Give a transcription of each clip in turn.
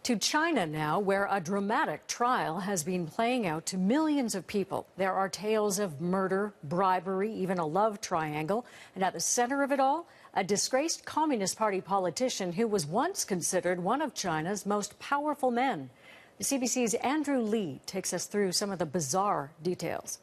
To China now, where a dramatic trial has been playing out to millions of people. There are tales of murder, bribery, even a love triangle. And at the center of it all, a disgraced Communist Party politician who was once considered one of China's most powerful men. The CBC's Andrew Lee takes us through some of the bizarre details.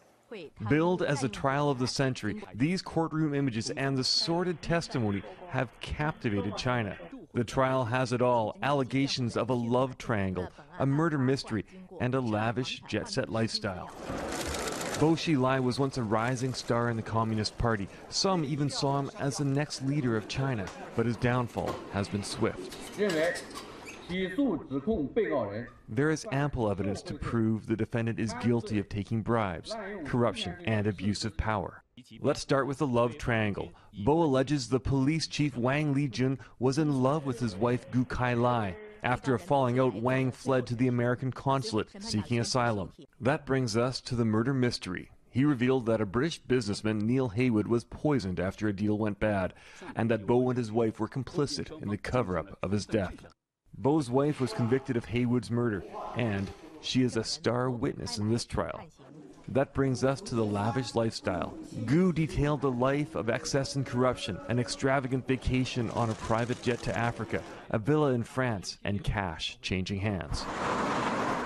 Billed as a trial of the century, these courtroom images and the sordid testimony have captivated China. The trial has it all: allegations of a love triangle, a murder mystery, and a lavish jet-set lifestyle. Bo Xilai was once a rising star in the Communist Party. Some even saw him as the next leader of China, but his downfall has been swift. There is ample evidence to prove the defendant is guilty of taking bribes, corruption, and abuse of power. Let's start with the love triangle. Bo alleges the police chief Wang Lijun was in love with his wife Bo Xilai. After a falling out, Wang fled to the American consulate, seeking asylum. That brings us to the murder mystery. He revealed that a British businessman, Neil Haywood, was poisoned after a deal went bad, and that Bo and his wife were complicit in the cover-up of his death. Bo's wife was convicted of Haywood's murder, and she is a star witness in this trial. That brings us to the lavish lifestyle. Gu detailed the life of excess and corruption, an extravagant vacation on a private jet to Africa, a villa in France, and cash changing hands.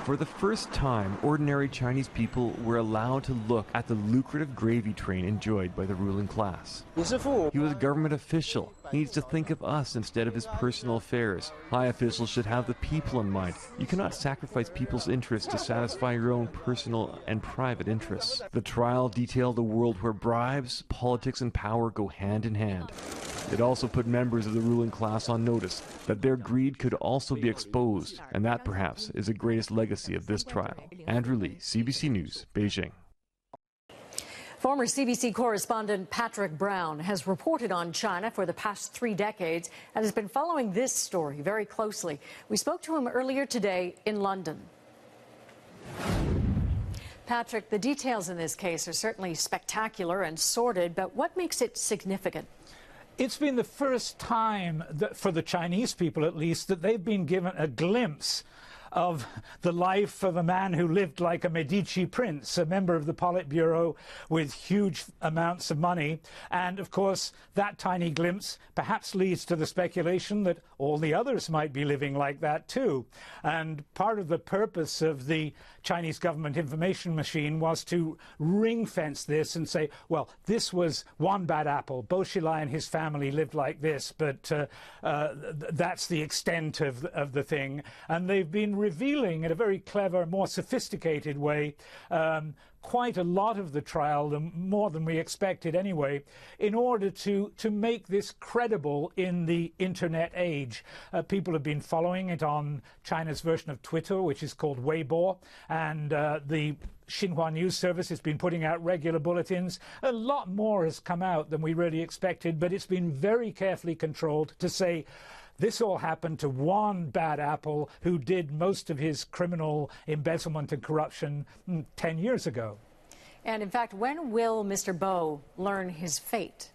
For the first time, ordinary Chinese people were allowed to look at the lucrative gravy train enjoyed by the ruling class. He was a government official. He needs to think of us instead of his personal affairs. High officials should have the people in mind. You cannot sacrifice people's interests to satisfy your own personal and private interests. The trial detailed a world where bribes, politics, and power go hand in hand. It also put members of the ruling class on notice that their greed could also be exposed, and that perhaps is the greatest legacy of this trial. Andrew Lee, CBC News, Beijing. Former CBC correspondent Patrick Brown has reported on China for the past 3 decades and has been following this story very closely. We spoke to him earlier today in London. Patrick, the details in this case are certainly spectacular and sordid, but what makes it significant? It's been the first time, that, for the Chinese people at least, that they've been given a glimpse of the life of a man who lived like a Medici prince, a member of the Politburo with huge amounts of money. And of course, that tiny glimpse perhaps leads to the speculation that all the others might be living like that too. And part of the purpose of the Chinese government information machine was to ring-fence this and say, well, this was one bad apple. Bo Xilai and his family lived like this, but that's the extent of the thing. And they've been revealing in a very clever, more sophisticated way quite a lot of the trial, more than we expected anyway, in order to make this credible in the internet age. People have been following it on China's version of Twitter, which is called Weibo, and the Xinhua News Service has been putting out regular bulletins. A lot more has come out than we really expected, but it's been very carefully controlled to say, this all happened to one bad apple who did most of his criminal embezzlement and corruption 10 years ago. And in fact, when will Mr. Bo learn his fate?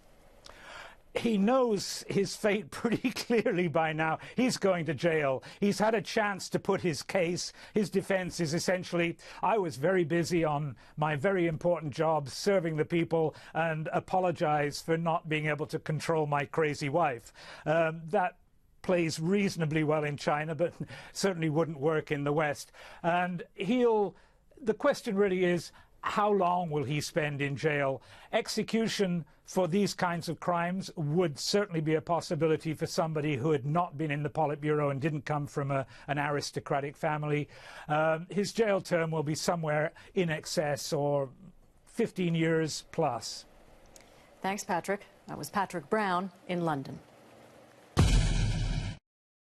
He knows his fate pretty clearly by now. He's going to jail. He's had a chance to put his case. His defense is essentially, I was very busy on my very important job serving the people and apologize for not being able to control my crazy wife. That plays reasonably well in China, but certainly wouldn't work in the West. And the question really is, how long will he spend in jail? Execution for these kinds of crimes would certainly be a possibility for somebody who had not been in the Politburo and didn't come from an aristocratic family. His jail term will be somewhere in excess or 15 years plus. Thanks, Patrick. That was Patrick Brown in London.